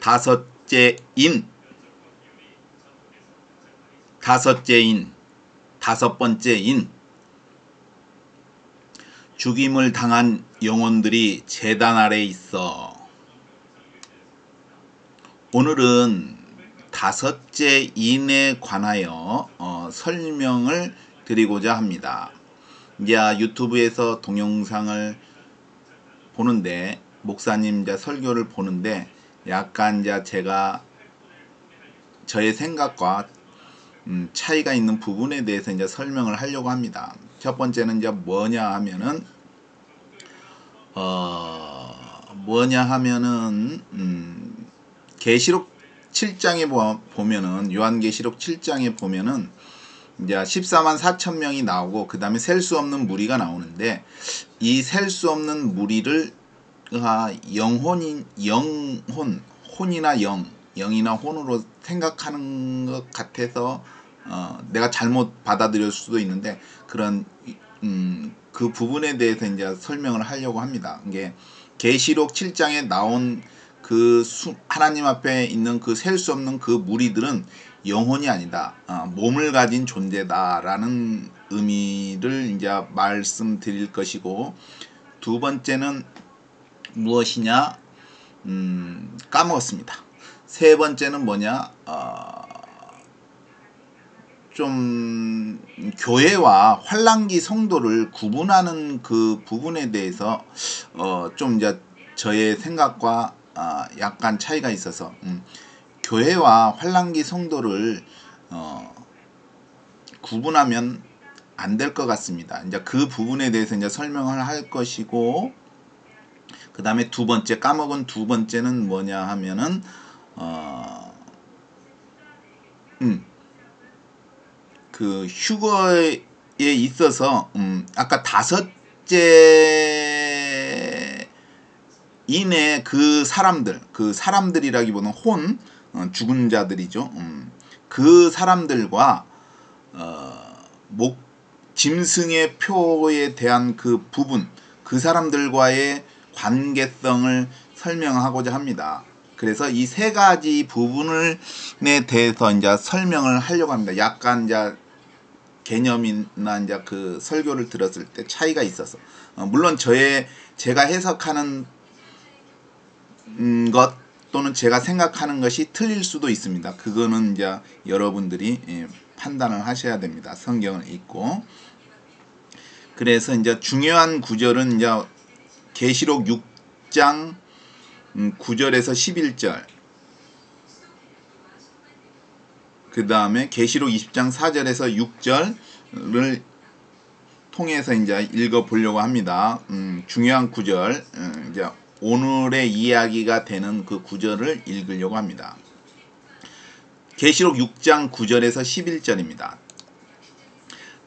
다섯째인, 다섯 번째인 죽임을 당한 영혼들이 제단 아래 있어. 오늘은 다섯째인에 관하여 설명을 드리고자 합니다. 이제 유튜브에서 동영상을 보는데, 목사님 이제 설교를 보는데 약간 이제 제가 저의 생각과 차이가 있는 부분에 대해서 이제 설명을 하려고 합니다. 첫 번째는 이제 뭐냐 하면은 계시록 7장에 보면은, 요한계시록 7장에 보면은 이제 14만 4천 명이 나오고 그 다음에 셀 수 없는 무리가 나오는데, 이 셀 수 없는 무리를 혼이나 영이나 혼으로 생각하는 것 같아서 내가 잘못 받아들일 수도 있는데, 그런 그 부분에 대해서 이제 설명을 하려고 합니다. 이게 계시록 7장에 나온 그 하나님 앞에 있는 그 셀 수 없는 그 무리들은 영혼이 아니다, 몸을 가진 존재다라는 의미를 이제 말씀드릴 것이고, 두 번째는 무엇이냐, 까먹었습니다. 세 번째는 뭐냐, 좀 교회와 환란기 성도를 구분하는 그 부분에 대해서 좀 이제 저의 생각과 약간 차이가 있어서 교회와 환란기 성도를 구분하면 안 될 것 같습니다. 이제 그 부분에 대해서 이제 설명을 할 것이고, 그 다음에 두 번째, 까먹은 두 번째는 뭐냐 하면은 그 휴거에 있어서 아까 다섯째 인의 그 사람들이라기보다는 죽은 자들이죠. 그 사람들과 짐승의 표에 대한 그 부분, 그 사람들과의 관계성을 설명하고자 합니다. 그래서 이 세 가지 부분에 대해서 이제 설명을 하려고 합니다. 약간 이제 개념이나 이제 그 설교를 들었을 때 차이가 있어서, 물론 제가 해석하는 것 또는 제가 생각하는 것이 틀릴 수도 있습니다. 그거는 이제 여러분들이 판단을 하셔야 됩니다. 성경을 읽고. 그래서 이제 중요한 구절은 이제 계시록 6장 9절에서 11절, 그 다음에 계시록 20장 4절에서 6절을 통해서 이제 읽어보려고 합니다. 중요한 구절, 이제 오늘의 이야기가 되는 그 구절을 읽으려고 합니다. 계시록 6장 9절에서 11절입니다.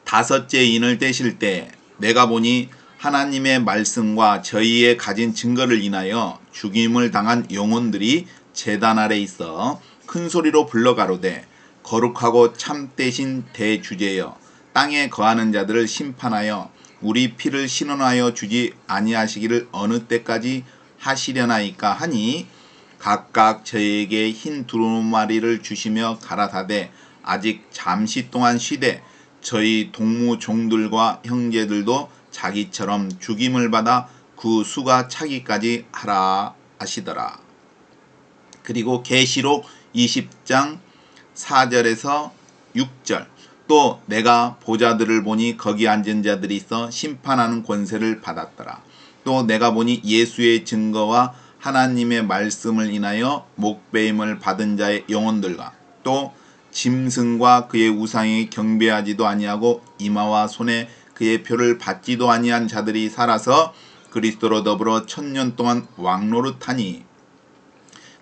다섯째 인을 떼실 때 내가 보니 하나님의 말씀과 저희의 가진 증거를 인하여 죽임을 당한 영혼들이 제단 아래 있어 큰 소리로 불러 가로되, 거룩하고 참되신 대주제여, 땅에 거하는 자들을 심판하여 우리 피를 신원하여 주지 아니하시기를 어느 때까지 하시려나이까 하니, 각각 저에게 흰 두루마리를 주시며 가라사대, 아직 잠시 동안 쉬되 저희 동무 종들과 형제들도 자기처럼 죽임을 받아 그 수가 차기까지 하라 하시더라. 그리고 계시록 20장 4절에서 6절, 또 내가 보좌들을 보니 거기 앉은 자들이 있어 심판하는 권세를 받았더라. 또 내가 보니 예수의 증거와 하나님의 말씀을 인하여 목배임을 받은 자의 영혼들과 또 짐승과 그의 우상에 경배하지도 아니하고 이마와 손에 그의 표를 받지도 아니한 자들이 살아서 그리스도로 더불어 1000년 동안 왕노릇하니,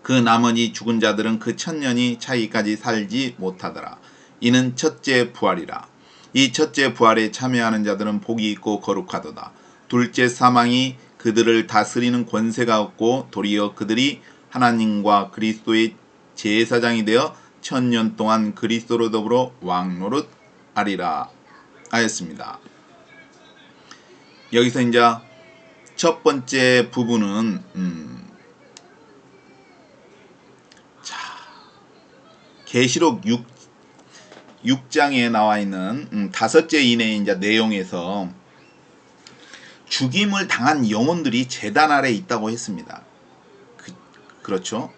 그 나머지 죽은 자들은 그 1000년이 차기까지 살지 못하더라. 이는 첫째 부활이라. 이 첫째 부활에 참여하는 자들은 복이 있고 거룩하도다. 둘째 사망이 그들을 다스리는 권세가 없고 도리어 그들이 하나님과 그리스도의 제사장이 되어 1000년 동안 그리스도로 더불어 왕노릇하리라 하였습니다. 여기서 이제 첫 번째 부분은 계시록 6장에 나와 있는 다섯째 인의 이제 내용에서 죽임을 당한 영혼들이 제단 아래에 있다고 했습니다. 그렇죠?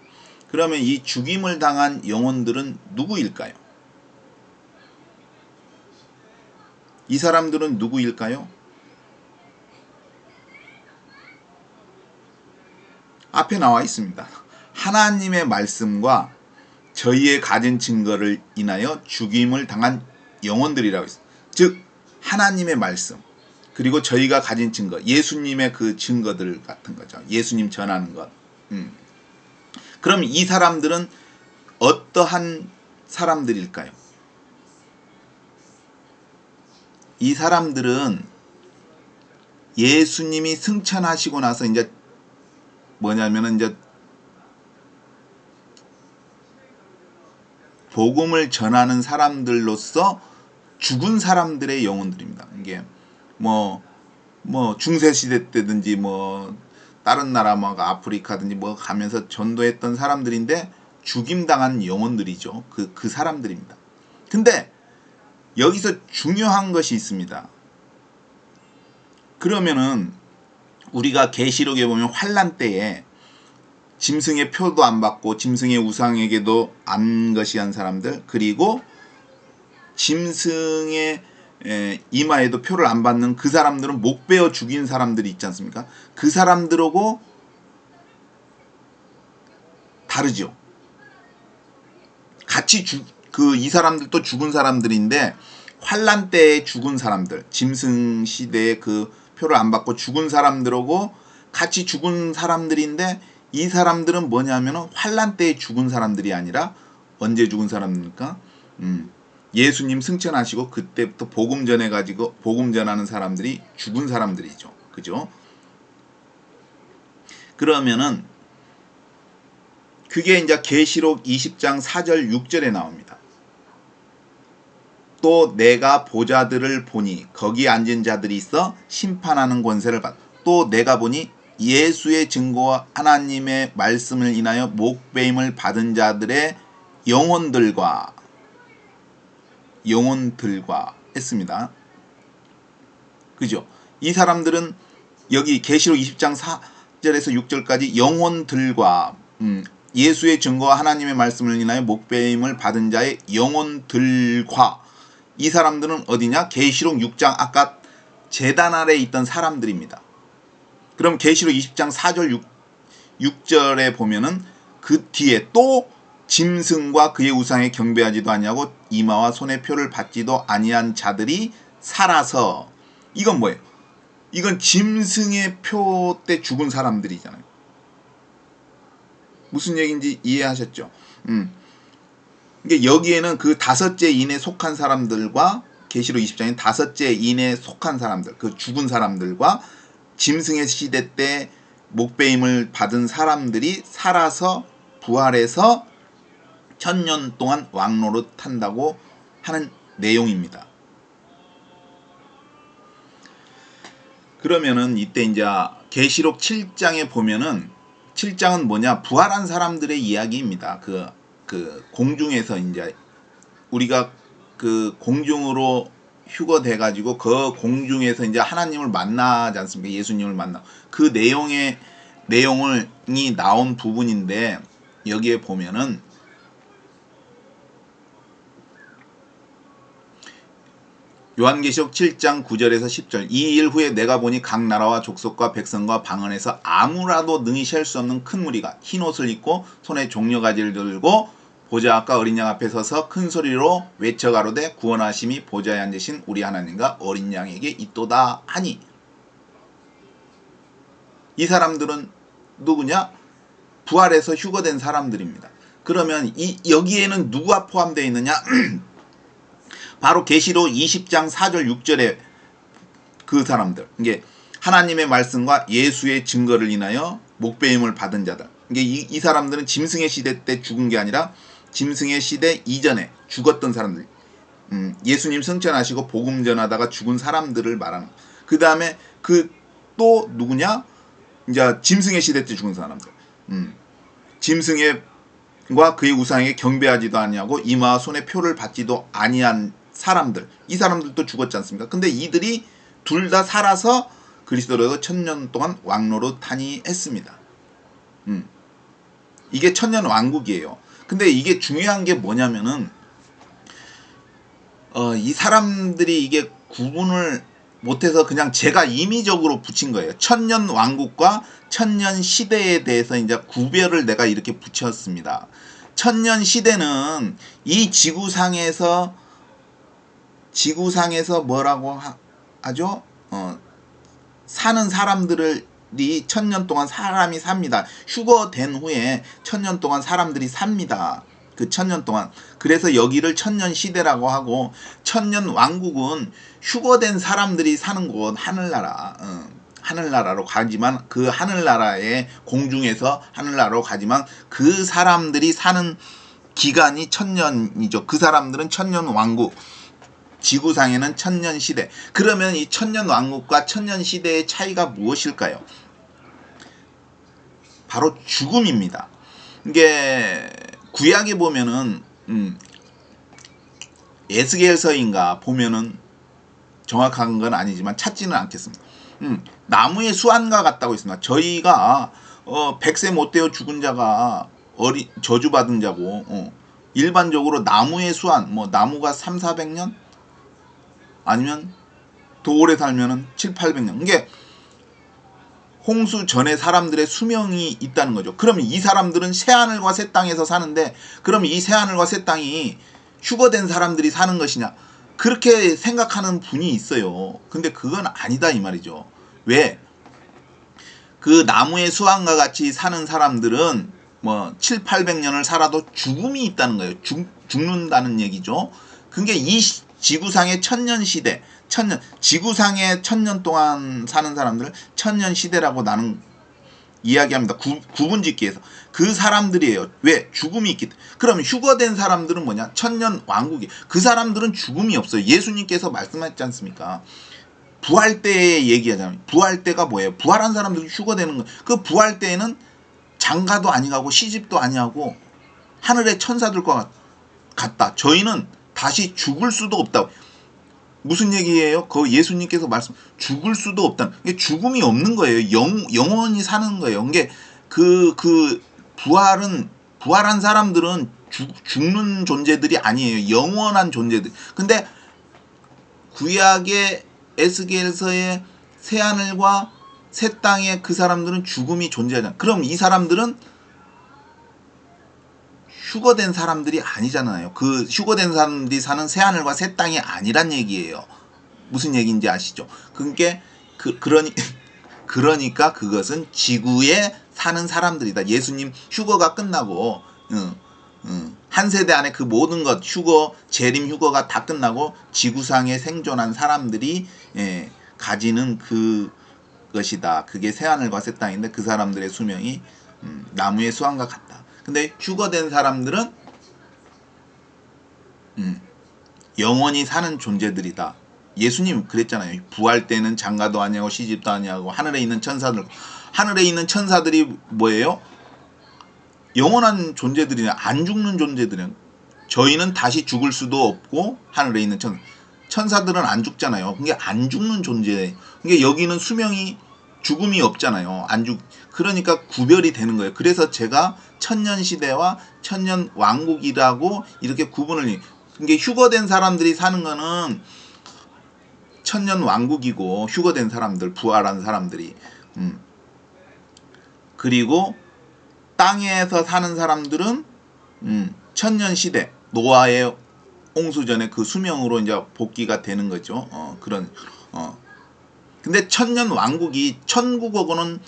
그러면 이 죽임을 당한 영혼들은 누구일까요? 이 사람들은 누구일까요? 앞에 나와 있습니다. 하나님의 말씀과 저희의 가진 증거를 인하여 죽임을 당한 영혼들이라고 했어요. 즉 하나님의 말씀 그리고 저희가 가진 증거, 예수님의 그 증거들 같은 거죠. 예수님 전하는 것. 그럼 이 사람들은 어떠한 사람들일까요? 이 사람들은 예수님이 승천하시고 나서 이제 뭐냐면은 이제 복음을 전하는 사람들로서 죽은 사람들의 영혼들입니다. 이게 뭐 중세 시대 때든지 뭐 다른 나라 뭐 아프리카든지 뭐 가면서 전도했던 사람들인데 죽임 당한 영혼들이죠. 그 사람들입니다. 근데 여기서 중요한 것이 있습니다. 그러면은 우리가 계시록에 보면 환란 때에 짐승의 표도 안 받고 짐승의 우상에게도 안 것이한 사람들, 그리고 짐승의 이마에도 표를 안 받는 그 사람들은 목 베어 죽인 사람들이 있지 않습니까? 그 사람들하고 다르죠. 같이 이 사람들도 죽은 사람들인데 환란 때에 죽은 사람들, 짐승 시대에 그 표를 안 받고 죽은 사람들하고 같이 죽은 사람들인데 이 사람들은 뭐냐면은 환란 때에 죽은 사람들이 아니라 언제 죽은 사람입니까? 예수님 승천하시고 그때부터 복음 전해가지고 복음 전하는 사람들이 죽은 사람들이죠. 그죠? 그러면은 그게 이제 계시록 20장 4절 6절에 나옵니다. 또 내가 보좌들을 보니 거기 앉은 자들이 있어 심판하는 권세를 받. 또 내가 보니 예수의 증거와 하나님의 말씀을 인하여 목배임을 받은 자들의 영혼들과 했습니다. 그죠? 이 사람들은 여기 계시록 20장 4절에서 6절까지 영혼들과 예수의 증거와 하나님의 말씀을 인하여 목배임을 받은 자의 영혼들과, 이 사람들은 어디냐? 계시록 6장 아까 제단 아래에 있던 사람들입니다. 그럼 계시록 20장 4절 6절에 보면은 그 뒤에 또 짐승과 그의 우상에 경배하지도 아니하고 이마와 손에 표를 받지도 아니한 자들이 살아서, 이건 뭐예요? 이건 짐승의 표 때 죽은 사람들이잖아요. 무슨 얘기인지 이해하셨죠? 이게 여기에는 그 다섯째 인에 속한 사람들과 계시록 20장에 다섯째 인에 속한 사람들, 그 죽은 사람들과 짐승의 시대 때 목배임을 받은 사람들이 살아서 부활해서 1000년 동안 왕노릇 한다고 하는 내용입니다. 그러면은 이때 이제 계시록 7장에 보면은 7장은 뭐냐? 부활한 사람들의 이야기입니다. 그 공중에서 이제 우리가 그 공중으로 휴거돼 가지고 그 공중에서 이제 하나님을 만나지 않습니까? 예수님을 만나. 그 내용이 나온 부분인데 여기에 보면은 요한계시록 7장 9절에서 10절. 이 일 후에 내가 보니 각 나라와 족속과 백성과 방언에서 아무라도 능히 셀 수 없는 큰 무리가 흰 옷을 입고 손에 종려가지를 들고 보좌 앞과 어린 양 앞에 서서 큰 소리로 외쳐 가로되 구원하심이 보좌에 앉으신 우리 하나님과 어린 양에게 있도다 하니. 이 사람들은 누구냐? 부활해서 휴거된 사람들입니다. 그러면 여기에는 누가 포함되어 있느냐? 바로 계시록 20장 4절 6절에 그 사람들, 이게 하나님의 말씀과 예수의 증거를 인하여 목배임을 받은 자들. 이게 이 사람들은 짐승의 시대 때 죽은 게 아니라 짐승의 시대 이전에 죽었던 사람들. 예수님 승천하시고 복음 전하다가 죽은 사람들을 말하는. 그 다음에 또 누구냐? 이제 짐승의 시대 때 죽은 사람들. 짐승의 그의 우상에게 경배하지도 아니하고 이마와 손에 표를 받지도 아니한 사람들, 이 사람들도 죽었지 않습니까? 근데 이들이 둘 다 살아서 그리스도로 1000년 동안 왕노릇하니 했습니다. 이게 천년 왕국이에요. 근데 이게 중요한 게 뭐냐면은 이 사람들이 이게 구분을 못해서 그냥 제가 임의적으로 붙인 거예요. 천년 왕국과 천년 시대에 대해서 이제 구별을 내가 이렇게 붙였습니다. 천년 시대는 이 지구상에서 뭐라고 하죠? 사는 사람들이 1000년 동안 사람이 삽니다. 휴거된 후에 1000년 동안 사람들이 삽니다. 그 1000년 동안. 그래서 여기를 천년 시대라고 하고, 천년 왕국은 휴거된 사람들이 사는 곳, 하늘나라. 하늘나라로 가지만, 그 하늘나라의 공중에서 하늘나라로 가지만 그 사람들이 사는 기간이 1000년이죠. 그 사람들은 천년 왕국. 지구상에는 천년 시대. 그러면 이 천년 왕국과 천년 시대의 차이가 무엇일까요? 바로 죽음입니다. 이게 구약에 보면은 에스겔서인가 보면은 정확한 건 아니지만 찾지는 않겠습니다. 나무의 수완과 같다고 있습니다. 저희가 100세 못 되어 죽은 자가 저주받은 자고, 일반적으로 나무의 수완, 뭐 나무가 300~400년 아니면 더 오래 살면은 700~800년. 이게 홍수 전에 사람들의 수명이 있다는 거죠. 그럼 이 사람들은 새하늘과 새 땅에서 사는데, 그럼 이 새하늘과 새 땅이 휴거된 사람들이 사는 것이냐? 그렇게 생각하는 분이 있어요. 근데 그건 아니다 이 말이죠. 왜? 그 나무의 수완과 같이 사는 사람들은 뭐 700~800년을 살아도 죽음이 있다는 거예요. 죽는다는 얘기죠. 그게 이 지구상의 천년 시대, 지구상의 1000년 동안 사는 사람들을 천년 시대라고 나는 이야기합니다. 구분짓기 위해서. 그 사람들이에요. 왜? 죽음이 있기 때문에. 그럼 휴거된 사람들은 뭐냐? 천년 왕국이. 그 사람들은 죽음이 없어요. 예수님께서 말씀하셨지 않습니까? 부활 때 얘기하잖아요. 부활 때가 뭐예요? 부활한 사람들이 휴거되는 거예요. 그 부활 때에는 장가도 아니하고 시집도 아니하고 하늘의 천사들과 같다. 저희는 다시 죽을 수도 없다. 무슨 얘기예요? 그 예수님께서 말씀, 죽을 수도 없다. 이게 죽음이 없는 거예요. 영원히 사는 거예요. 이게 부활한 사람들은 죽는 존재들이 아니에요. 영원한 존재들. 근데 구약의 에스겔서의 새하늘과 새 땅에 그 사람들은 죽음이 존재하잖아. 그럼 이 사람들은 휴거된 사람들이 아니잖아요. 그 휴거된 사람들이 사는 새하늘과 새 땅이 아니란 얘기예요. 무슨 얘기인지 아시죠? 그러니까 그것은 지구에 사는 사람들이다. 예수님 휴거가 끝나고 한 세대 안에 그 모든 것 재림 휴거가 다 끝나고 지구상에 생존한 사람들이 가지는 그것이다. 그게 새하늘과 새 땅인데 그 사람들의 수명이 나무의 수완과 같다. 근데 휴거된 사람들은 영원히 사는 존재들이다. 예수님 그랬잖아요. 부활 때는 장가도 아니하고 시집도 아니하고 하늘에 있는 천사들이 뭐예요? 영원한 존재들이냐, 안 죽는 존재들이냐. 저희는 다시 죽을 수도 없고 하늘에 있는 천사들은 안 죽잖아요. 그게 안 죽는 존재. 그게 여기는 죽음이 없잖아요. 그러니까 구별이 되는 거예요. 그래서 제가 천년 시대와 천년 왕국이라고 이렇게 구분을. 이게 휴거된 사람들이 사는 거는 천년 왕국이고, 휴거된 사람들, 부활한 사람들이. 그리고 땅에서 사는 사람들은 천년 시대, 노아의 홍수 전에 그 수명으로 이제 복귀가 되는 거죠. 근데 천년 왕국이 천국하고는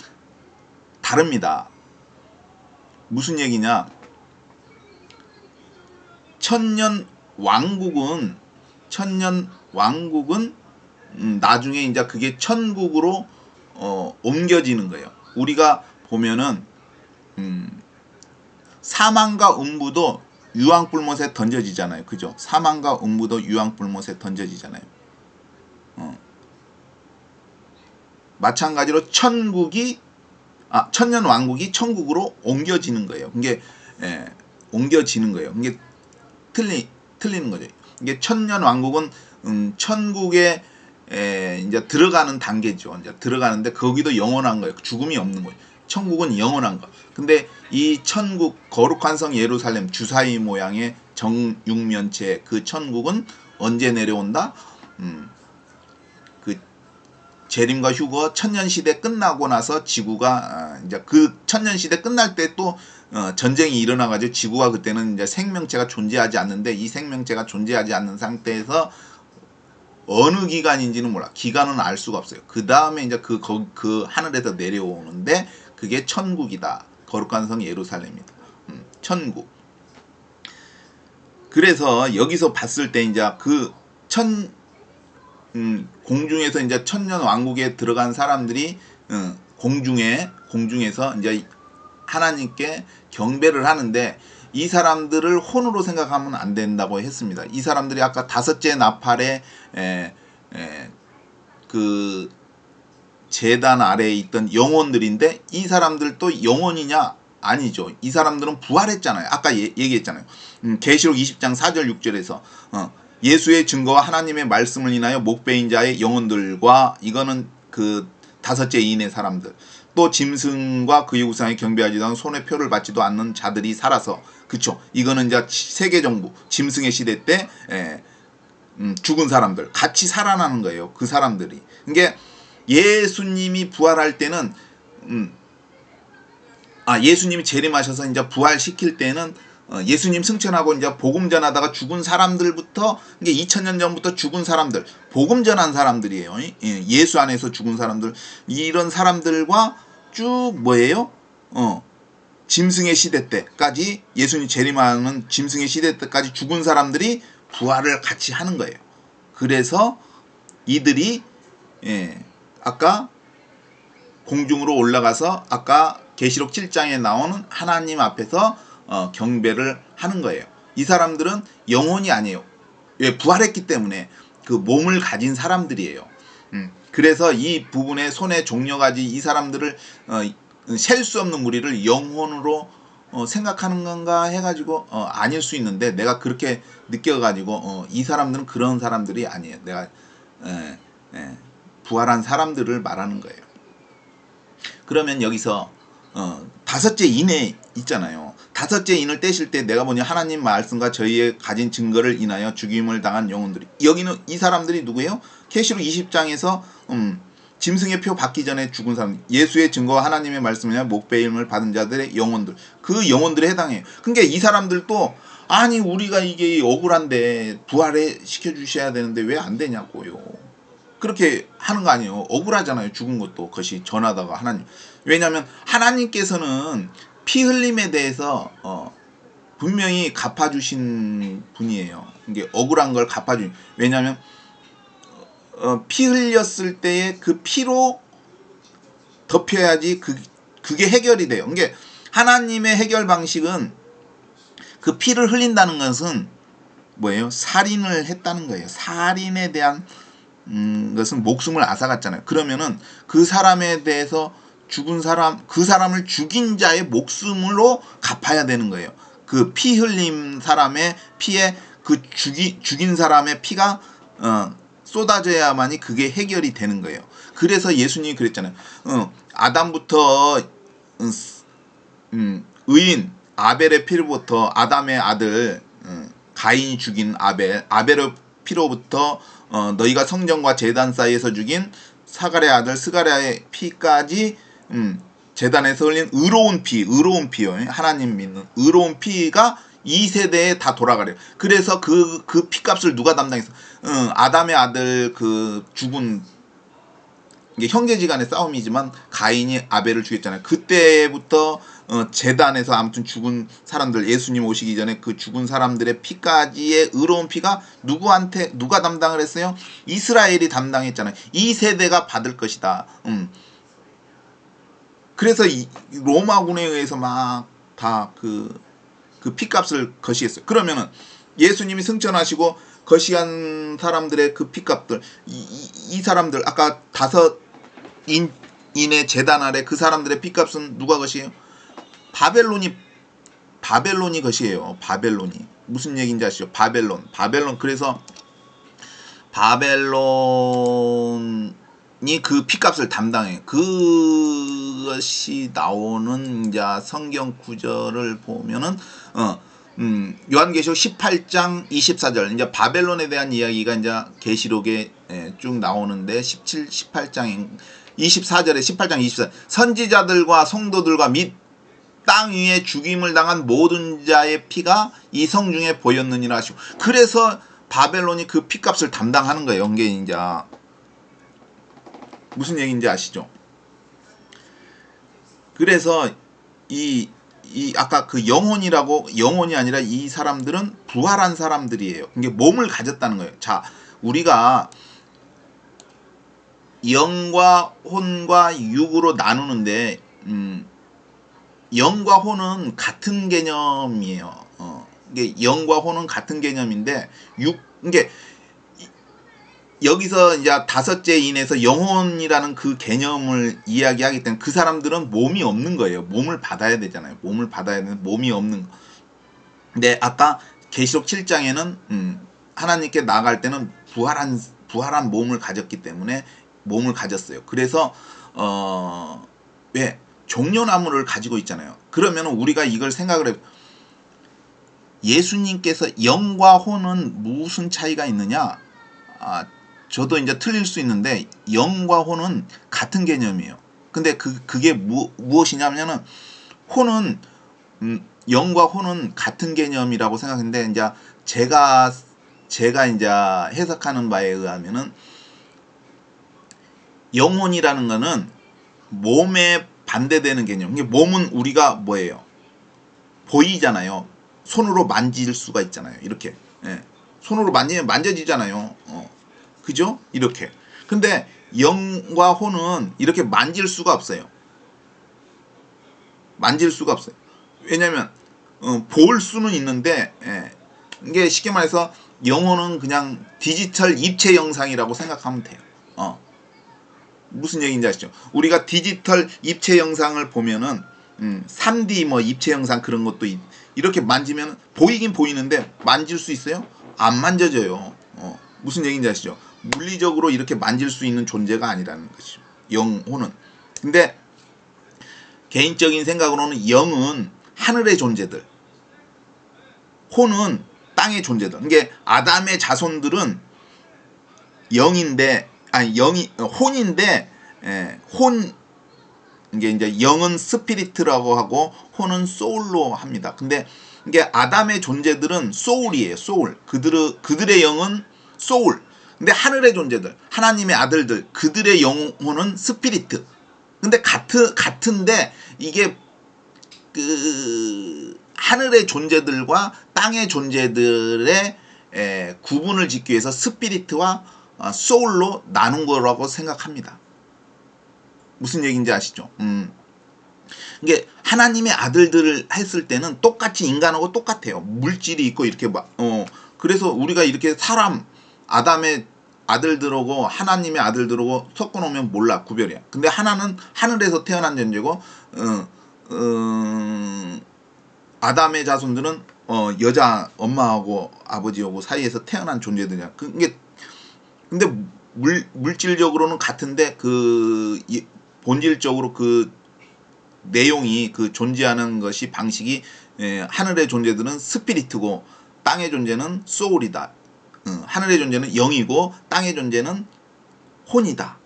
다릅니다. 무슨 얘기냐? 천년 왕국은 나중에 이제 그게 천국으로 옮겨지는 거예요. 우리가 보면은 사망과 음부도 유황불못에 던져지잖아요. 그죠? 사망과 음부도 유황불못에 던져지잖아요. 마찬가지로 천년 왕국이 천국으로 옮겨지는 거예요. 그게 옮겨지는 거예요. 이게 틀리는 거죠. 이게 천년 왕국은 천국에 이제 들어가는 단계죠. 이제 들어가는데 거기도 영원한 거예요. 죽음이 없는 거예요. 천국은 영원한 거. 근데 이 천국 거룩한 성 예루살렘 주사위 모양의 정육면체 그 천국은 언제 내려온다? 그 재림과 휴거 천년 시대 끝나고 나서 지구가 이제 그 천년 시대 끝날 때 또 전쟁이 일어나가지고 지구가 그때는 이제 생명체가 존재하지 않는데 이 생명체가 존재하지 않는 상태에서 어느 기간인지는 몰라. 기간은 알 수가 없어요. 그 다음에 이제 그 하늘에서 내려오는데 그게 천국이다. 거룩한 성 예루살렘이다. 천국. 그래서 여기서 봤을 때 이제 그 공중에서 이제 천년 왕국에 들어간 사람들이 공중에서 이제 하나님께 경배를 하는데 이 사람들을 혼으로 생각하면 안 된다고 했습니다. 이 사람들이 아까 다섯째 나팔의 그 제단 아래에 있던 영혼들인데 이 사람들도 영혼이냐? 아니죠. 이 사람들은 부활했잖아요. 아까 얘기했잖아요. 계시록 20장 4절 6절에서 예수의 증거와 하나님의 말씀을 인하여 목배인 자의 영혼들과 이거는 그 다섯째 인의 사람들 또 짐승과 그의 우상에 경배하지도 않고 손에 표를 받지도 않는 자들이 살아서 그쵸. 이거는 이제 세계정부 짐승의 시대 때 죽은 사람들 같이 살아나는 거예요. 그 사람들이. 그러니까 예수님이 부활할 때는 예수님이 재림하셔서 이제 부활시킬 때는 예수님 승천하고 이제 복음 전하다가 죽은 사람들부터 이게 2000년 전부터 죽은 사람들, 복음 전한 사람들이에요. 예수 안에서 죽은 사람들 이런 사람들과 쭉 뭐예요? 짐승의 시대 때까지 예수님 재림하는 짐승의 시대 때까지 죽은 사람들이 부활을 같이 하는 거예요. 그래서 이들이 아까 공중으로 올라가서 아까 계시록 7장에 나오는 하나님 앞에서 경배를 하는 거예요. 이 사람들은 영혼이 아니에요. 왜? 부활했기 때문에 그 몸을 가진 사람들이에요. 그래서 이 부분에 손에 종려가지 이 사람들을 셀 수 없는 무리를 영혼으로 생각하는 건가 해가지고 아닐 수 있는데 내가 그렇게 느껴가지고 이 사람들은 그런 사람들이 아니에요. 내가 부활한 사람들을 말하는 거예요. 그러면 여기서 다섯째 인에 있잖아요. 다섯째 인을 떼실 때 내가 보니 하나님 말씀과 저희의 가진 증거를 인하여 죽임을 당한 영혼들이 여기는 이 사람들이 누구예요? 계시록 20장에서 짐승의 표 받기 전에 죽은 사람 예수의 증거와 하나님의 말씀이나 목배임을 받은 자들의 영혼들 그 영혼들에 해당해요. 그러니까 이 사람들도 아니 우리가 이게 억울한데 부활해 시켜주셔야 되는데 왜 안 되냐고요. 그렇게 하는 거 아니에요. 억울하잖아요. 죽은 것도 그것이 전하다가 하나님. 왜냐하면 하나님께서는 피 흘림에 대해서 분명히 갚아주신 분이에요. 이게 억울한 걸 갚아주신. 왜냐하면 피 흘렸을 때의 그 피로 덮여야지 그게 해결이 돼요. 그러니까 하나님의 해결 방식은 그 피를 흘린다는 것은 뭐예요? 살인을 했다는 거예요. 살인에 대한 것은 목숨을 앗아갔잖아요. 그러면은 그 사람에 대해서 죽은 사람, 그 사람을 죽인 자의 목숨으로 갚아야 되는 거예요. 그 피 흘린 사람의 피에 그 죽인 사람의 피가 쏟아져야만이 그게 해결이 되는 거예요. 그래서 예수님이 그랬잖아요. 아담부터 의인 아벨의 피로부터 아담의 아들 가인이 죽인 아벨의 피로부터 너희가 성전과 제단 사이에서 죽인 사가랴의 아들 스가랴의 피까지 제단에서 흘린 의로운 피요. 하나님 믿는 의로운 피가 이 세대에 다 돌아가래요. 그래서 그 피값을 누가 담당했어? 아담의 아들 그 죽은 이게 형제지간의 싸움이지만 가인이 아벨을 죽였잖아요. 그때부터 제단에서 아무튼 죽은 사람들 예수님 오시기 전에 그 죽은 사람들의 피까지의 의로운 피가 누구한테 누가 담당을 했어요? 이스라엘이 담당했잖아요. 이 세대가 받을 것이다. 그래서 이 로마군에 의해서 막 다 그 피값을 거시했어요. 그러면은 예수님이 승천하시고 거시한 사람들의 그 피값들 이 사람들 아까 다섯 인의 제단 아래 그 사람들의 피값은 누가 거시해요? 바벨론이 것이에요. 바벨론이. 무슨 얘기인지 아시죠? 바벨론. 그래서 바벨론이 그 피값을 담당해. 그것이 나오는 이제 성경 구절을 보면은 요한계시록 18장 24절 이제 바벨론에 대한 이야기가 이제 계시록에 쭉 나오는데 18장 24절에 18장 24절 선지자들과 성도들과 및 땅 위에 죽임을 당한 모든 자의 피가 이 성 중에 보였느니라 하시고 그래서 바벨론이 그 피값을 담당하는 거예요. 이게 이제 무슨 얘기인지 아시죠? 그래서 이 아까 그 영혼이 아니라 이 사람들은 부활한 사람들이에요. 이게 몸을 가졌다는 거예요. 자, 우리가 영과 혼과 육으로 나누는데 영과 혼은 같은 개념이에요. 이게 영과 혼은 같은 개념인데 이게 여기서 이제 다섯째 인에서 영혼이라는 그 개념을 이야기하기 때문에 그 사람들은 몸이 없는 거예요. 몸을 받아야 되잖아요. 몸을 받아야 되는 몸이 없는 거. 근데 아까 계시록 7장에는 하나님께 나아갈 때는 부활한 몸을 가졌기 때문에 몸을 가졌어요. 그래서 왜 종려나무를 가지고 있잖아요. 그러면 우리가 이걸 생각을 해. 예수님께서 영과 혼은 무슨 차이가 있느냐? 저도 이제 틀릴 수 있는데 영과 혼은 같은 개념이에요. 근데 그게 무엇이냐면은 혼은 영과 혼은 같은 개념이라고 생각했는데 이제 제가 이제 해석하는 바에 의하면은 영혼이라는 거는 몸에 반대되는 개념. 이게 몸은 우리가 뭐예요? 보이잖아요. 손으로 만질 수가 있잖아요. 이렇게. 예. 손으로 만지면 만져지잖아요. 그죠? 이렇게. 근데 영과 혼은 이렇게 만질 수가 없어요. 만질 수가 없어요. 왜냐면 볼 수는 있는데 이게 쉽게 말해서 영혼은 그냥 디지털 입체 영상이라고 생각하면 돼요. 무슨 얘기인지 아시죠? 우리가 디지털 입체 영상을 보면은 3D 뭐 입체 영상 그런 것도 이렇게 만지면 보이긴 보이는데 만질 수 있어요? 안 만져져요. 무슨 얘기인지 아시죠? 물리적으로 이렇게 만질 수 있는 존재가 아니라는 것이죠. 영혼은. 근데 개인적인 생각으로는 영은 하늘의 존재들, 혼은 땅의 존재들. 이게 아담의 자손들은 영인데 혼인데 이게 이제 영은 스피리트라고 하고 혼은 소울로 합니다. 근데 이게 아담의 존재들은 소울이에요. 소울. 그들의 영은 소울. 근데 하늘의 존재들, 하나님의 아들들, 그들의 영혼은 스피리트. 근데 같은데 이게 그 하늘의 존재들과 땅의 존재들의 구분을 짓기 위해서 스피리트와 소울로 나눈 거라고 생각합니다. 무슨 얘기인지 아시죠? 이게 하나님의 아들들을 했을 때는 똑같이 인간하고 똑같아요. 물질이 있고 이렇게 그래서 우리가 이렇게 사람 아담의 아들들하고 하나님의 아들들하고 섞어 놓으면 몰라 구별이야. 근데 하나는 하늘에서 태어난 존재고 아담의 자손들은 여자 엄마하고 아버지하고 사이에서 태어난 존재들이야. 근데 물질적으로는 같은데 본질적으로 그 내용이 그 존재하는 것이 방식이 하늘의 존재들은 스피리트고 땅의 존재는 소울이다. 하늘의 존재는 영이고 땅의 존재는 혼이다.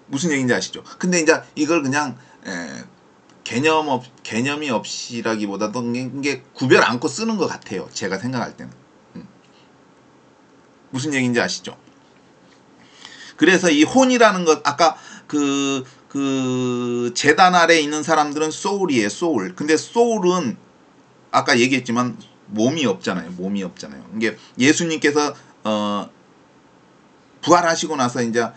무슨 얘기인지 아시죠? 근데 이제 이걸 그냥 개념이 없이라기보다도 이게 구별 않고 쓰는 것 같아요. 제가 생각할 때는. 무슨 얘기인지 아시죠? 그래서 이 혼이라는 것 아까 그 제단 아래에 있는 사람들은 소울이에요. 소울. 근데 소울은 아까 얘기했지만 몸이 없잖아요. 이게 예수님께서 부활하시고 나서 이제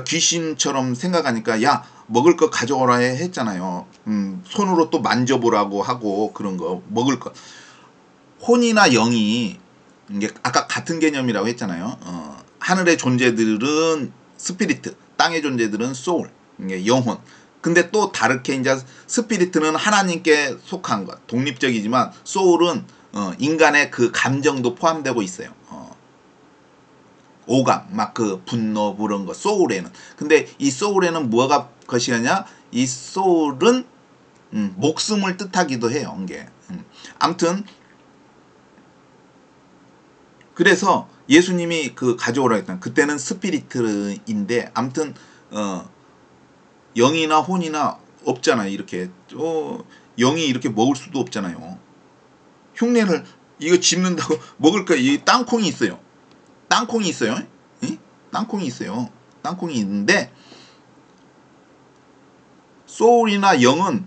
귀신처럼 생각하니까 먹을 거 가져오라 했잖아요. 손으로 또 만져보라고 하고 그런 거 먹을 거. 혼이나 영이 이게 아까 같은 개념이라고 했잖아요. 하늘의 존재들은 스피리트, 땅의 존재들은 소울, 이게 영혼. 근데 또 다르게 이제 스피리트는 하나님께 속한 것, 독립적이지만 소울은 인간의 그 감정도 포함되고 있어요. 오감, 막 그 분노 그런 거 소울에는. 근데 이 소울에는 뭐가 것이냐? 이 소울은 목숨을 뜻하기도 해요. 이게. 아무튼 그래서 예수님이 그 가져오라 했던 그때는 스피리트인데 아무튼 영이나 혼이나 없잖아요. 이렇게 영이 이렇게 먹을 수도 없잖아요. 흉내를 이거 집는다고 먹을 거 이 땅콩이 있어요. 땅콩이 있어요. 응? 땅콩이 있어요. 땅콩이 있는데 소울이나 영은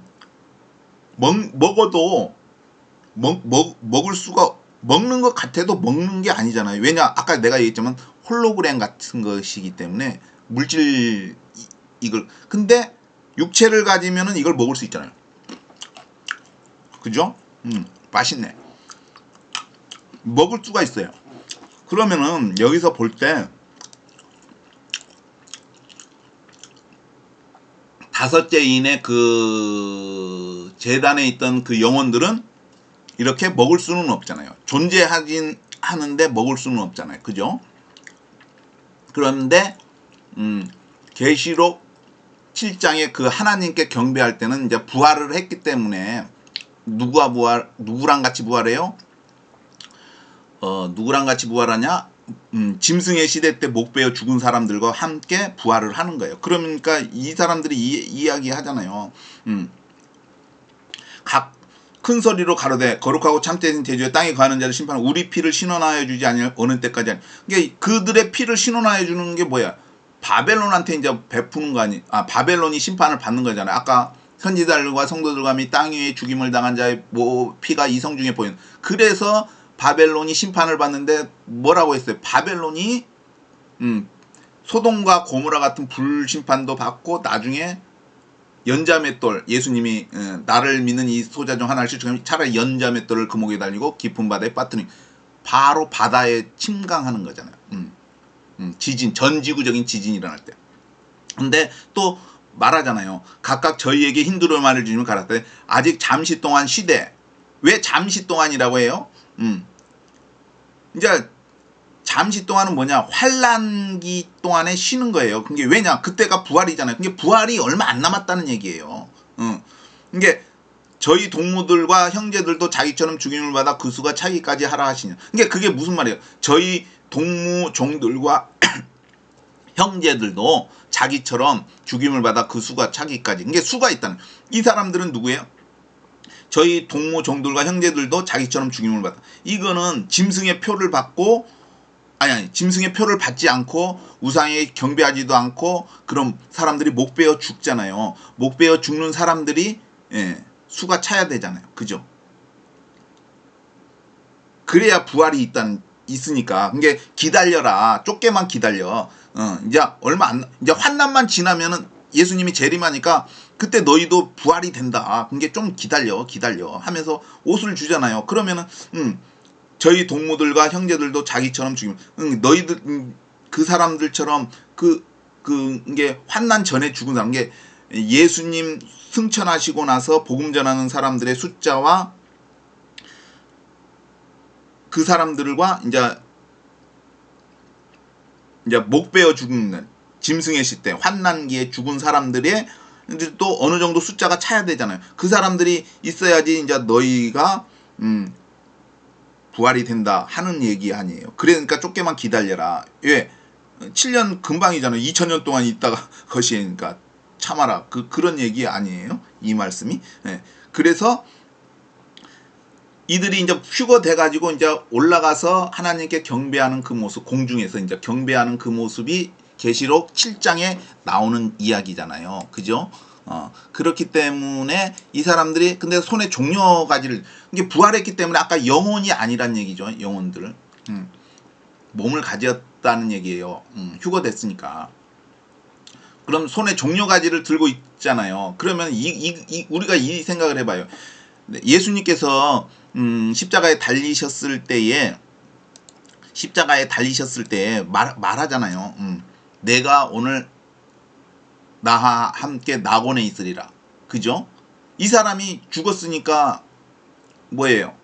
먹어도 먹을 수가 먹는 것 같아도 먹는 게 아니잖아요. 왜냐 아까 내가 얘기했지만 홀로그램 같은 것이기 때문에 물질 이걸 근데 육체를 가지면은 이걸 먹을 수 있잖아요. 그죠? 맛있네. 먹을 수가 있어요. 그러면은 여기서 볼 때 다섯째인의 그 제단에 있던 그 영혼들은 이렇게 먹을 수는 없잖아요. 존재하긴 하는데 먹을 수는 없잖아요. 그죠? 그런데 계시록 7장에 그 하나님께 경배할 때는 이제 부활을 했기 때문에 누구랑 같이 부활해요? 누구랑 같이 부활하냐? 짐승의 시대 때 목 베어 죽은 사람들과 함께 부활을 하는 거예요. 그러니까 이 사람들이 이야기 하잖아요. 각 큰 소리로 가로되 거룩하고 참되신 대주에 땅에 거하는 자를 심판하고 우리 피를 신원하여 주지 아니할 어느 때까지 하니. 그러니까 그들의 피를 신원하여 주는 게 뭐야? 바벨론한테 이제 베푸는 거 아니? 바벨론이 심판을 받는 거잖아요. 아까 선지자들과 성도들과 및 땅 위에 죽임을 당한 자의 피가 이성 중에 보이는. 그래서 바벨론이 심판을 받는데 뭐라고 했어요? 바벨론이 소돔과 고모라 같은 불심판도 받고 나중에 연자맷돌 예수님이 나를 믿는 이 소자 중 하나를 실축하면 차라리 연자맷돌을 그 목에 달리고 깊은 바다에 빠뜨리니 바로 바다에 침강하는 거잖아요. 지진 전지구적인 지진이 일어날 때. 근데 또 말하잖아요. 각각 저희에게 흰두루 말을 주시면 가라사대 아직 잠시 동안 쉬되. 왜 잠시 동안이라고 해요? 이제 잠시 동안은 뭐냐? 환란기 동안에 쉬는 거예요. 그게 왜냐? 그때가 부활이잖아요. 그게 부활이 얼마 안 남았다는 얘기예요. 이게 저희 동무들과 형제들도 자기처럼 죽임을 받아 그 수가 차기까지 하라 하시냐. 그게 무슨 말이에요? 저희 동무 종들과 형제들도 자기처럼 죽임을 받아 그 수가 차기까지. 이게 수가 있다는. 이 사람들은 누구예요? 저희 동무 종들과 형제들도 자기처럼 죽임을 받아. 이거는 짐승의 표를 받고 아니 짐승의 표를 받지 않고 우상에 경배하지도 않고 그럼 사람들이 목 베어 죽잖아요. 목 베어 죽는 사람들이 수가 차야 되잖아요. 그죠? 그래야 부활이 있으니까. 그게 기다려라. 좁게만 기다려. 이제 얼마 안 이제 환난만 지나면은 예수님이 재림하니까 그때 너희도 부활이 된다. 그게 좀 기다려 하면서 옷을 주잖아요. 그러면은 저희 동무들과 형제들도 자기처럼 죽이면 너희들 그 사람들처럼 이게 환난 전에 죽은 사람 게 예수님 승천하시고 나서 복음 전하는 사람들의 숫자와 그 사람들과 이제 목 베어 죽는 짐승의 시대 환난기에 죽은 사람들의 이제 또 어느 정도 숫자가 차야 되잖아요. 그 사람들이 있어야지 이제 너희가 부활이 된다 하는 얘기 아니에요. 그러니까 좁게만 기다려라. 왜? 7년 금방이잖아요. 2000년 동안 있다가 것이니까 참아라. 그런 얘기 아니에요. 이 말씀이. 네. 그래서 이들이 이제 휴거돼 가지고 이제 올라가서 하나님께 경배하는 그 모습, 공중에서 이제 경배하는 그 모습이 계시록 7장에 나오는 이야기잖아요. 그죠? 그렇기 때문에 이 사람들이 근데 손에 종려가지를 이게 부활했기 때문에 아까 영혼이 아니란 얘기죠. 영혼들 몸을 가졌다는 얘기예요. 휴거됐으니까. 그럼 손에 종려가지를 들고 있잖아요. 그러면 우리가 이 생각을 해봐요. 예수님께서 십자가에 달리셨을 때에 말하잖아요. 내가 오늘 나와 함께 낙원에 있으리라. 그죠? 이 사람이 죽었으니까 뭐예요?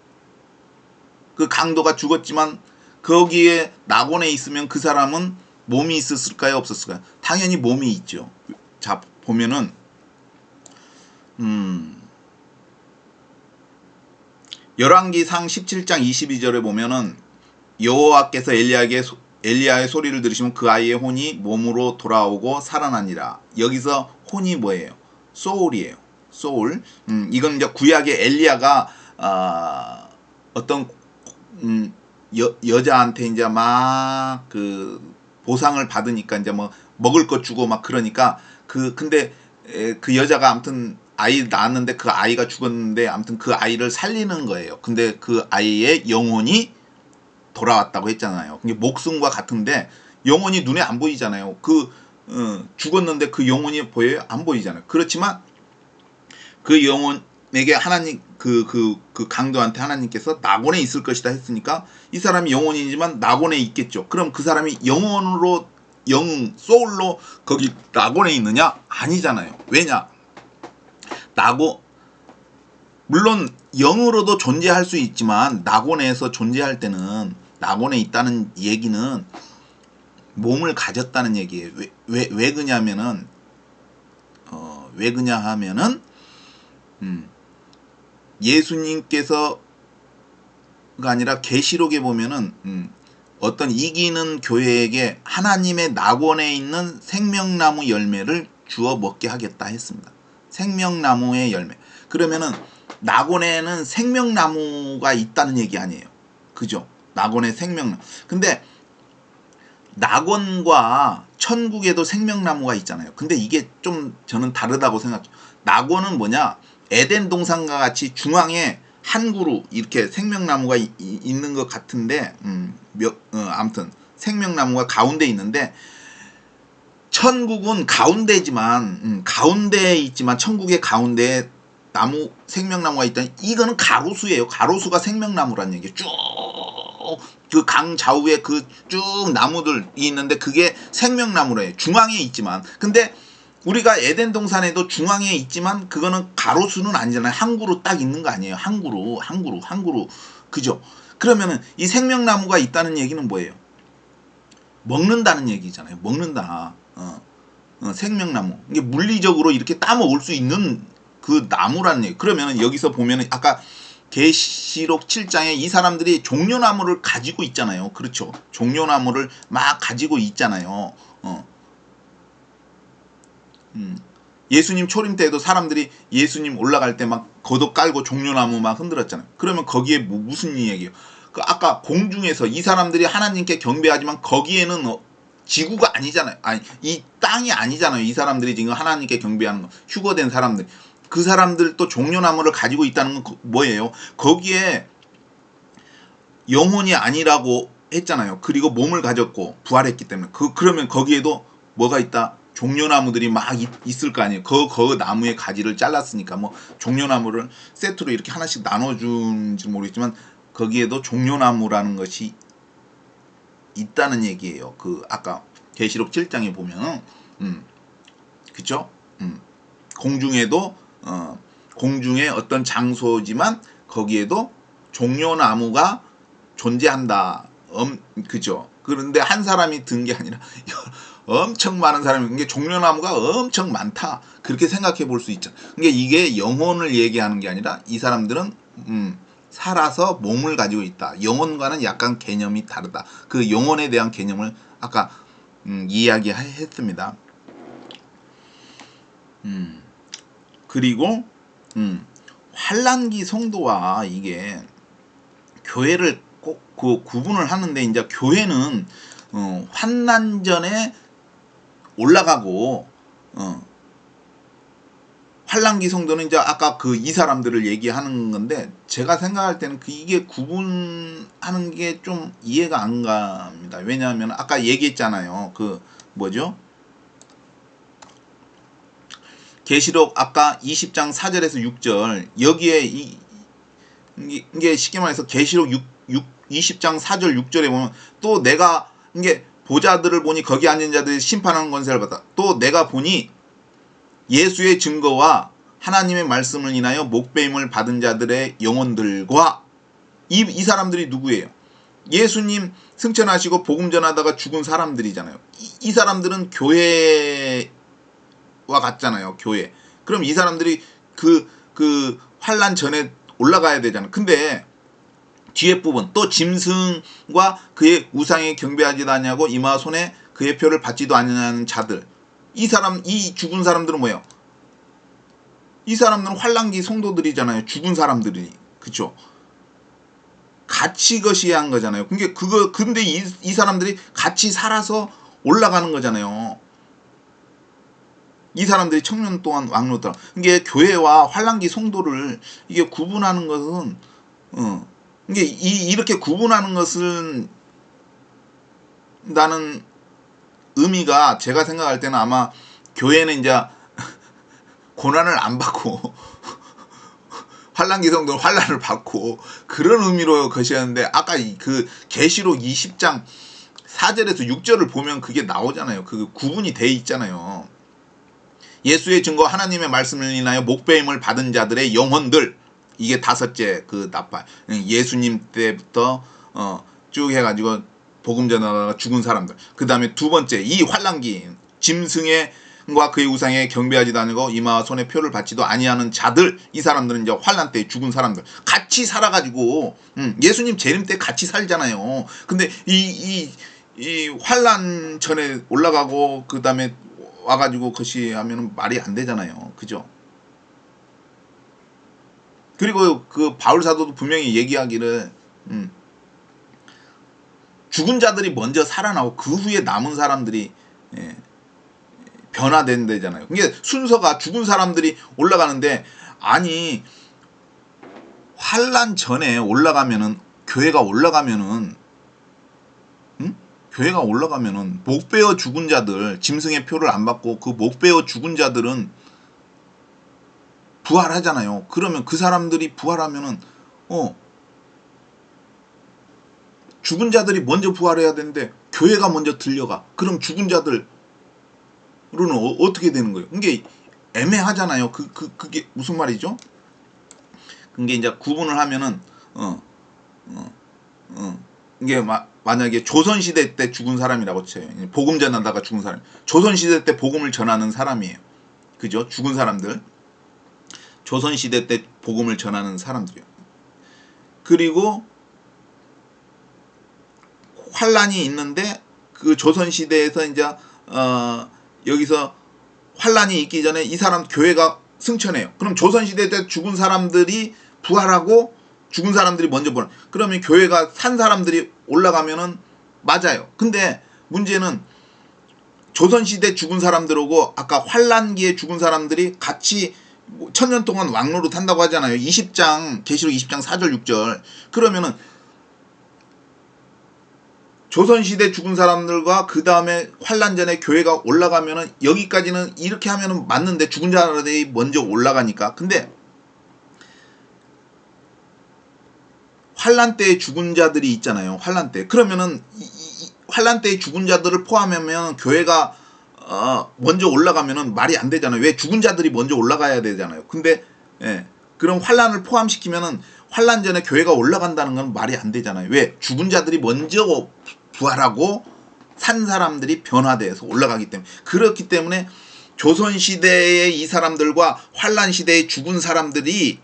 그 강도가 죽었지만 거기에 낙원에 있으면 그 사람은 몸이 있었을까요? 없었을까요? 당연히 몸이 있죠. 자, 보면은 열왕기상 17장 22절에 보면은 여호와께서 엘리야의 소리를 들으시면 그 아이의 혼이 몸으로 돌아오고 살아나니라. 여기서 혼이 뭐예요? 소울이에요. 소울. 이건 이제 구약의 엘리야가 어떤 여자한테 이제 막 그 보상을 받으니까 이제 뭐 먹을 것 주고 막 그러니까 근데 그 여자가 아무튼 아이 낳았는데 그 아이가 죽었는데 아무튼 그 아이를 살리는 거예요. 근데 그 아이의 영혼이 돌아왔다고 했잖아요. 이게 목숨과 같은데 영혼이 눈에 안 보이잖아요. 죽었는데 그 영혼이 보여요? 안 보이잖아요. 그렇지만 그 영혼에게 하나님 그 강도한테 하나님께서 낙원에 있을 것이다 했으니까 이 사람이 영혼이지만 낙원에 있겠죠. 그럼 그 사람이 영혼으로 소울로 거기 낙원에 있느냐? 아니잖아요. 왜냐? 물론 영으로도 존재할 수 있지만 낙원에서 존재할 때는 낙원에 있다는 얘기는 몸을 가졌다는 얘기예요. 왜 그냐면은 왜 그냐 하면은 예수님께서가 아니라 계시록에 보면은 어떤 이기는 교회에게 하나님의 낙원에 있는 생명나무 열매를 주어 먹게 하겠다 했습니다. 생명나무의 열매. 그러면은 낙원에는 생명나무가 있다는 얘기 아니에요. 그죠? 낙원에 생명나무. 근데 낙원과 천국에도 생명나무가 있잖아요. 근데 이게 좀 저는 다르다고 생각해요. 낙원은 뭐냐? 에덴 동산과 같이 중앙에 한 그루 이렇게 생명나무가 있는 것 같은데 아무튼 생명나무가 가운데 있는데 천국은 가운데에 있지만 천국의 가운데에 생명나무가 있다. 이거는 가로수예요. 가로수가 생명나무라는 얘기예요. 쭉 그 강 좌우에 그 쭉 나무들이 있는데 그게 생명나무래요. 중앙에 있지만. 근데 우리가 에덴 동산에도 중앙에 있지만 그거는 가로수는 아니잖아요. 한 그루 딱 있는 거 아니에요. 한 그루. 그죠? 그러면은 이 생명나무가 있다는 얘기는 뭐예요? 먹는다는 얘기잖아요. 먹는다. 생명나무. 이게 물리적으로 이렇게 따먹을 수 있는 그 나무라는 얘기. 그러면은 여기서 보면은 아까 계시록 7장에 이 사람들이 종려나무를 가지고 있잖아요. 그렇죠. 종려나무를 막 가지고 있잖아요. 예수님 초림 때에도 사람들이 예수님 올라갈 때 막 겉옷 깔고 종려나무 막 흔들었잖아요. 그러면 거기에 무슨 얘기예요? 아까 공중에서 이 사람들이 하나님께 경배하지만 거기에는 지구가 아니잖아요. 아니 이 땅이 아니잖아요. 이 사람들이 지금 하나님께 경배하는 거. 휴거된 사람들. 그 사람들도 종려나무를 가지고 있다는 건 뭐예요? 거기에 영혼이 아니라고 했잖아요. 그리고 몸을 가졌고 부활했기 때문에 그러면 거기에도 뭐가 있다? 종려나무들이 막 있을 거 아니에요. 그 나무의 가지를 잘랐으니까 뭐 종려나무를 세트로 이렇게 하나씩 나눠준지 모르겠지만 거기에도 종려나무라는 것이 있다는 얘기예요. 아까 계시록 7장에 보면 그쵸? 공중에도 공중의 어떤 장소지만 거기에도 종려나무가 존재한다. 그죠? 그런데 한 사람이 든 게 아니라 엄청 많은 사람이 이게 종려나무가 엄청 많다. 그렇게 생각해 볼 수 있죠. 그러니까 이게 영혼을 얘기하는 게 아니라 이 사람들은 살아서 몸을 가지고 있다. 영혼과는 약간 개념이 다르다. 그 영혼에 대한 개념을 아까 이야기했습니다. 그리고 환란기 성도와 이게 교회를 꼭 그 구분을 하는데 이제 교회는 환난 전에 올라가고 환란기 성도는 이제 아까 이 사람들을 얘기하는 건데 제가 생각할 때는 이게 구분하는 게 좀 이해가 안 갑니다. 왜냐하면 아까 얘기했잖아요. 뭐죠? 계시록 아까 20장 4절에서 6절 여기에 이게 쉽게 말해서 계시록 20장 4절 6절에 보면 또 내가 이게 보자들을 보니 거기 앉은 자들이 심판하는 권세를 받았다. 또 내가 보니 예수의 증거와 하나님의 말씀을 인하여 목배임을 받은 자들의 영혼들과 이 사람들이 누구예요? 예수님 승천하시고 복음 전하다가 죽은 사람들이잖아요. 이 사람들은 교회와 같잖아요. 교회. 그럼 이 사람들이 그 환란 전에 올라가야 되잖아요. 근데 뒤에 부분 또 짐승과 그의 우상에 경배하지도 아니하고 이마 손에 그의 표를 받지도 아니하는 자들. 이 죽은 사람들은 뭐예요? 이 사람들은 환란기 성도들이잖아요. 죽은 사람들이. 그쵸? 같이 것이 한 거잖아요. 근데 이 사람들이 같이 살아서 올라가는 거잖아요. 이 사람들이 청년 동안 왕로더라. 이게 교회와 환란기 성도를 이게 구분하는 것은, 이게 이렇게 구분하는 것은 나는 의미가 제가 생각할 때는 아마 교회는 이제 고난을 안 받고 환란기 성도는 환란을 받고 그런 의미로 것이었는데 아까 그 계시록 20장 4절에서 6절을 보면 그게 나오잖아요. 그 구분이 돼 있잖아요. 예수의 증거 하나님의 말씀을 인하여 목배임을 받은 자들의 영혼들 이게 다섯째 그 나팔 예수님 때부터 쭉 해가지고 복음 전하다가 죽은 사람들 그 다음에 두 번째 이 환란기 짐승의 과 그의 우상에 경배하지도 않고 이마와 손에 표를 받지도 아니하는 자들 이 사람들은 이제 환란 때 죽은 사람들 같이 살아가지고 예수님 재림 때 같이 살잖아요. 근데 이 환란 전에 올라가고 그 다음에 와가지고 것이 하면은 말이 안 되잖아요. 그죠? 그리고 그 바울 사도도 분명히 얘기하기를 죽은 자들이 먼저 살아나고 그 후에 남은 사람들이 변화된대잖아요. 그게 순서가 죽은 사람들이 올라가는데 아니 환란 전에 올라가면은 교회가 올라가면은 교회가 올라가면은 목 베어 죽은 자들 짐승의 표를 안 받고 그 목 베어 죽은 자들은 부활하잖아요. 그러면 그 사람들이 부활하면은 죽은 자들이 먼저 부활해야 되는데 교회가 먼저 들려가. 그럼 죽은 자들 로는 어떻게 되는 거예요? 이게 애매하잖아요. 그게 무슨 말이죠? 그게 이제 구분을 하면은 이게 만약에 조선시대 때 죽은 사람이라고 쳐요. 복음 전하다가 죽은 사람. 조선시대 때 복음을 전하는 사람이에요. 그죠? 죽은 사람들. 조선시대 때 복음을 전하는 사람들이요. 그리고 환란이 있는데 그 조선시대에서 이제 여기서 환란이 있기 전에 이 사람 교회가 승천해요. 그럼 조선시대 때 죽은 사람들이 부활하고 죽은 사람들이 먼저 부활. 그러면 교회가 산 사람들이 올라가면은 맞아요. 근데 문제는 조선시대 죽은 사람들하고 아까 환란기에 죽은 사람들이 같이 천년 동안 왕로로 탄다고 하잖아요. 20장 계시록 20장 4절 6절. 그러면은 조선시대 죽은 사람들과 그 다음에 환란 전에 교회가 올라가면은 여기까지는 이렇게 하면은 맞는데 죽은 자들이 먼저 올라가니까. 근데 환란 때에 죽은 자들이 있잖아요. 환란 때. 그러면은 환란 때에 죽은 자들을 포함하면 교회가 먼저 올라가면은 말이 안 되잖아요. 왜 죽은 자들이 먼저 올라가야 되잖아요. 근데 그럼 환란을 포함시키면은 환란 전에 교회가 올라간다는 건 말이 안 되잖아요. 왜 죽은 자들이 먼저 부활하고 산 사람들이 변화돼서 올라가기 때문에. 그렇기 때문에 조선시대의 이 사람들과 환란시대의 죽은 사람들이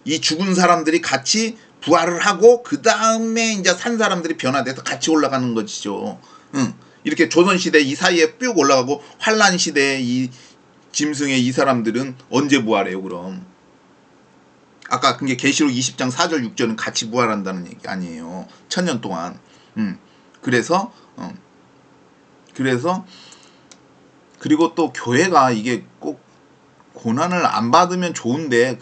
이 죽은 사람들이 같이 부활을 하고 그 다음에 이제 산 사람들이 변화돼서 같이 올라가는 것이죠. 이렇게 조선시대 이 사이에 쭉 올라가고 환란시대의 이 짐승의 이 사람들은 언제 부활해요 그럼? 아까 그게 계시록 20장 4절 6절은 같이 부활한다는 얘기 아니에요. 천년 동안. 그래서 그리고 또 교회가 이게 꼭 고난을 안 받으면 좋은데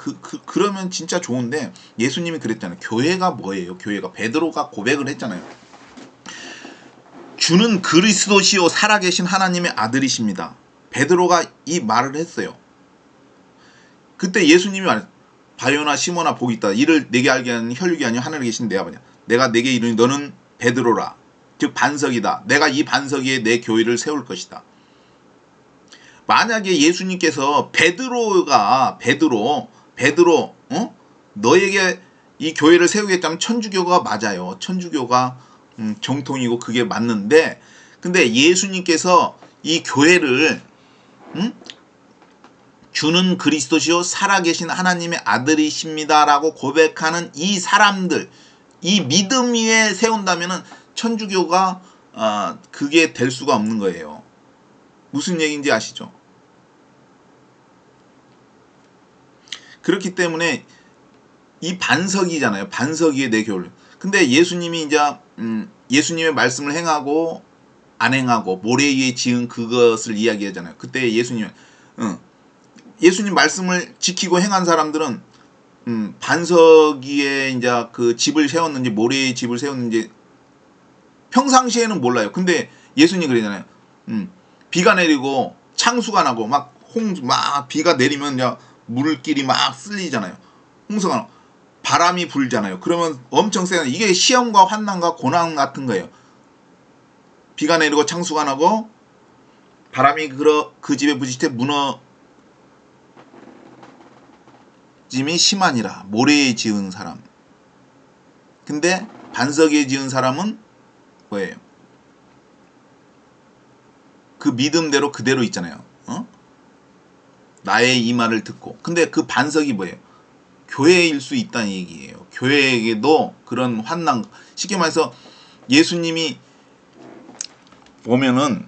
그러면 진짜 좋은데 예수님이 그랬잖아요. 교회가 뭐예요? 교회가 베드로가 고백을 했잖아요. 주는 그리스도시요 살아계신 하나님의 아들이십니다. 베드로가 이 말을 했어요. 그때 예수님이 말했어요. 바요나 시몬아 복이 있다. 이를 내게 알게 하는 혈육이 아니요 하늘에 계신 내 아버지야. 내가 내게 이르니 너는 베드로라. 즉 반석이다. 내가 이 반석 위에 내 교회를 세울 것이다. 만약에 예수님께서 베드로 너에게 이 교회를 세우겠다면 천주교가 맞아요. 천주교가 정통이고 그게 맞는데, 근데 예수님께서 이 교회를 주는 그리스도시요 살아계신 하나님의 아들이십니다라고 고백하는 이 사람들, 이 믿음 위에 세운다면은 천주교가 그게 될 수가 없는 거예요. 무슨 얘기인지 아시죠? 그렇기 때문에 이 반석이잖아요. 반석 위에 내 교회를. 근데 예수님이 이제 예수님의 말씀을 행하고 안 행하고 모래 위에 지은 그것을 이야기하잖아요. 그때 예수님 말씀을 지키고 행한 사람들은 반석 위에 이제 그 집을 세웠는지 모래 위에 집을 세웠는지 평상시에는 몰라요. 근데 예수님이 그러잖아요. 비가 내리고 창수가 나고 막 비가 내리면 이제 물길이 막 쓸리잖아요. 홍수가 나고 바람이 불잖아요. 그러면 엄청 세요. 이게 시험과 환난과 고난 같은 거예요. 비가 내리고 창수가 나고 바람이 그 집에 부딪힐 때 무너짐이 심하니라. 모래에 지은 사람. 근데 반석에 지은 사람은 뭐예요? 그 믿음대로 그대로 있잖아요. 나의 이 말을 듣고. 근데 그 반석이 뭐예요? 교회일 수 있다는 얘기예요. 교회에게도 그런 환난, 쉽게 말해서 예수님이 보면은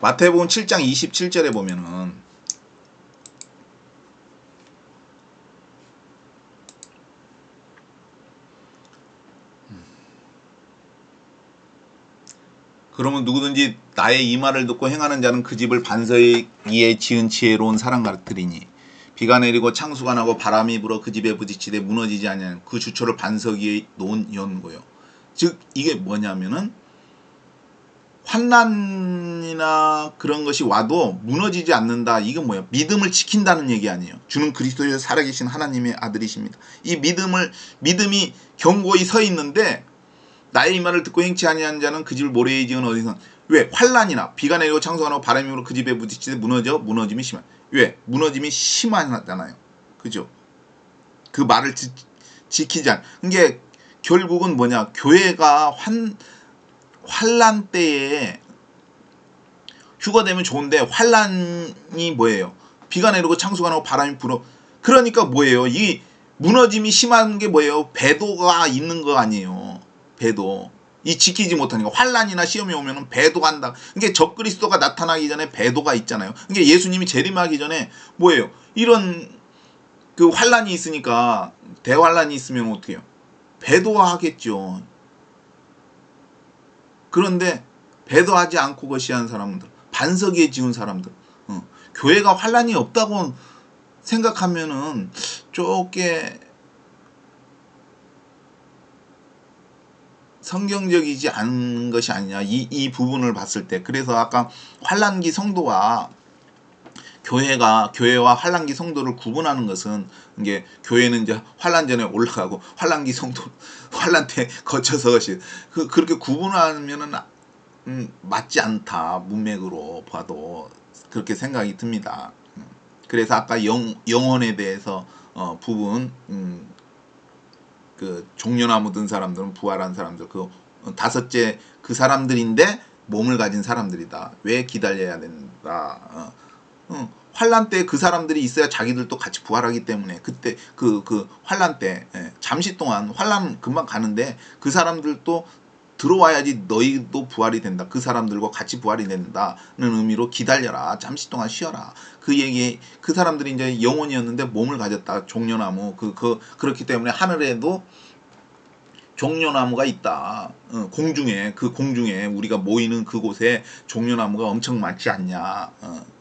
마태복음 7장 27절에 보면은 그러면 누구든지 나의 이 말을 듣고 행하는 자는 그 집을 반석 위에 지은 지혜로운 사람 같으리니 비가 내리고 창수가 나고 바람이 불어 그 집에 부딪히되 무너지지 아니하는 그 주초를 반석 위에 놓은 연고요. 즉 이게 뭐냐면은 환난이나 그런 것이 와도 무너지지 않는다. 이건 뭐야? 믿음을 지킨다는 얘기 아니에요. 주는 그리스도에서 살아계신 하나님의 아들이십니다. 이 믿음이 견고히 서 있는데 나의 이 말을 듣고 행치 아니하는 자는 그 집을 모래에 지은 어디서 왜? 환난이나 비가 내리고 창수가 나고 바람이 불어 그 집에 부딪히되 무너짐이 심한. 왜? 무너짐이 심하잖아요. 그죠? 그 말을 지키지 않. 이게 결국은 뭐냐? 교회가 환난 때에 휴가 되면 좋은데 환난이 뭐예요? 비가 내리고 창수가 나고 바람이 불어. 그러니까 뭐예요? 이 무너짐이 심한 게 뭐예요? 배도가 있는 거 아니에요. 배도. 이 지키지 못하니까 환난이나 시험이 오면은 배도가 한다. 이게 적그리스도가 나타나기 전에 배도가 있잖아요. 이게 예수님이 재림하기 전에 뭐예요? 이런 그 환난이 있으니까 대환란이 있으면 어떻게 해요? 배도하겠죠. 그런데 배도하지 않고 거시한 사람들, 반석 위에 지은 사람들, 교회가 환란이 없다고 생각하면은 쪼개 성경적이지 않은 것이 아니냐, 이 부분을 봤을 때. 그래서 아까 환란기 성도와 교회와 환란기 성도를 구분하는 것은 이게 교회는 이제 환란 전에 올라가고 환란기 성도 환란 때 거쳐서 그렇게 구분하면은 맞지 않다. 문맥으로 봐도 그렇게 생각이 듭니다. 그래서 아까 영혼에 대해서 부분 그 종려나무 든 사람들은 부활한 사람들 다섯째 그 사람들인데 몸을 가진 사람들이다. 왜 기다려야 된다. 환란 때 그 사람들이 있어야 자기들도 같이 부활하기 때문에 그때 그 환란 때 잠시 동안 환란 금방 가는데 그 사람들도 들어와야지 너희도 부활이 된다. 그 사람들과 같이 부활이 된다는 의미로 기다려라. 잠시 동안 쉬어라. 그 얘기 그 사람들이 이제 영혼이었는데 몸을 가졌다. 종려나무 그렇기 때문에 하늘에도 종려나무가 있다. 공중에 우리가 모이는 그곳에 종려나무가 엄청 많지 않냐.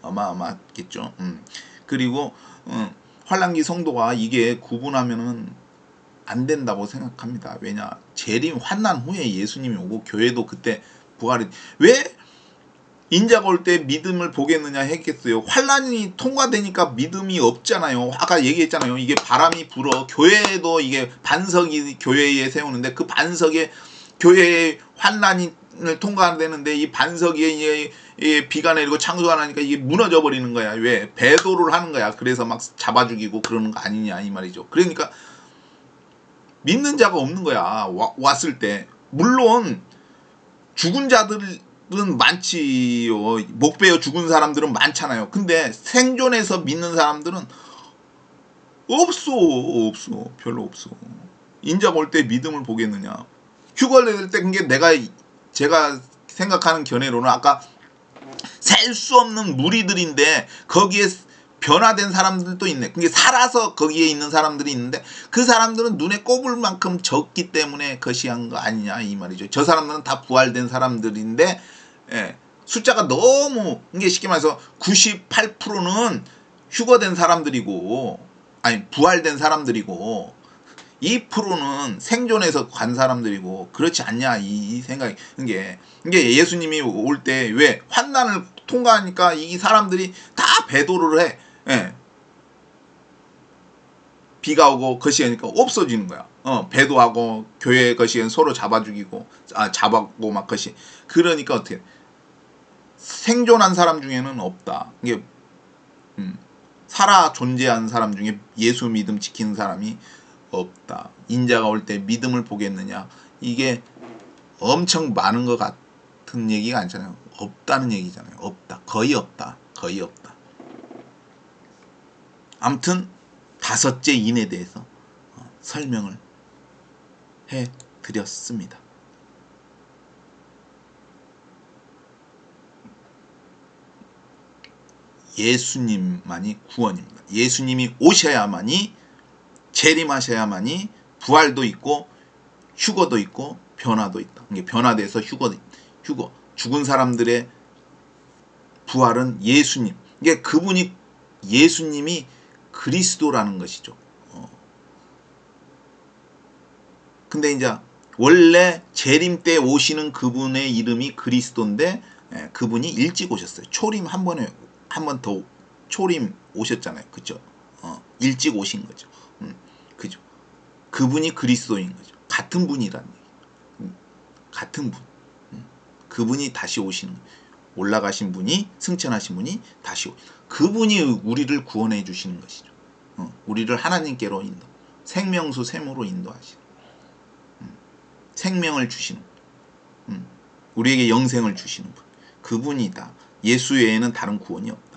어마어마하겠죠. 그리고 환란기 성도가 이게 구분하면은 안 된다고 생각합니다. 왜냐? 재림 환난 후에 예수님이 오고 교회도 그때 부활이 왜 인자가 올 때 믿음을 보겠느냐 했겠어요. 환란이 통과되니까 믿음이 없잖아요. 아까 얘기했잖아요. 이게 바람이 불어. 교회도 이게 반석이 교회에 세우는데 그 반석에 교회의 환란을 통과되는데 이 반석에 비가 내리고 창수가 나니까 이게 무너져 버리는 거야. 왜? 배도를 하는 거야. 그래서 막 잡아 죽이고 그러는 거 아니냐 이 말이죠. 그러니까 믿는 자가 없는 거야. 왔을 때. 물론 죽은 자들은 많지요. 목 베어 죽은 사람들은 많잖아요. 근데 생존해서 믿는 사람들은 없어. 별로 없어. 인자가 올 때 믿음을 보겠느냐. 휴가를 낼 때 그게 제가 생각하는 견해로는 아까 셀 수 없는 무리들인데 거기에 변화된 사람들도 있네. 그게 살아서 거기에 있는 사람들이 있는데 그 사람들은 눈에 꼽을 만큼 적기 때문에 거시한 거 아니냐 이 말이죠. 저 사람들은 다 부활된 사람들인데 숫자가 너무 이게 쉽게 말해서 98%는 휴거된 사람들이고 아니 부활된 사람들이고 2%는 생존해서 간 사람들이고 그렇지 않냐 이 생각이 이게 예수님이 올 때 왜 환난을 통과하니까 이 사람들이 다 배도를 해. 비가 오고 거시기니까 없어지는 거야. 배도하고 교회 거시기는 서로 잡아 죽이고 잡았고 막 거시. 그러니까 어떻게 생존한 사람 중에는 없다. 이게 살아 존재한 사람 중에 예수 믿음 지키는 사람이 없다. 인자가 올 때 믿음을 보겠느냐. 이게 엄청 많은 것 같은 얘기가 아니잖아요. 없다는 얘기잖아요. 없다. 거의 없다. 아무튼 5째 인에 대해서 설명을 해드렸습니다. 예수님만이 구원입니다. 예수님이 오셔야만이 재림하셔야만이 부활도 있고 휴거도 있고 변화도 있다. 이게 변화돼서 휴거. 죽은 사람들의 부활은 예수님. 이게 예수님이 그리스도라는 것이죠. 근데 이제 원래 재림 때 오시는 그분의 이름이 그리스도인데 그분이 일찍 오셨어요. 초림 한 번 더 초림 오셨잖아요. 그죠? 일찍 오신 거죠. 그죠? 그분이 그리스도인 거죠. 같은 분이라는 얘기. 같은 분. 그분이 다시 오시는 거예요. 올라가신 분이 승천하신 분이 다시 그분이 우리를 구원해 주시는 것이죠. 우리를 하나님께로 생명수 샘으로 인도하시는 생명을 주시는 우리에게 영생을 주시는 분. 그분이다. 예수 외에는 다른 구원이 없다.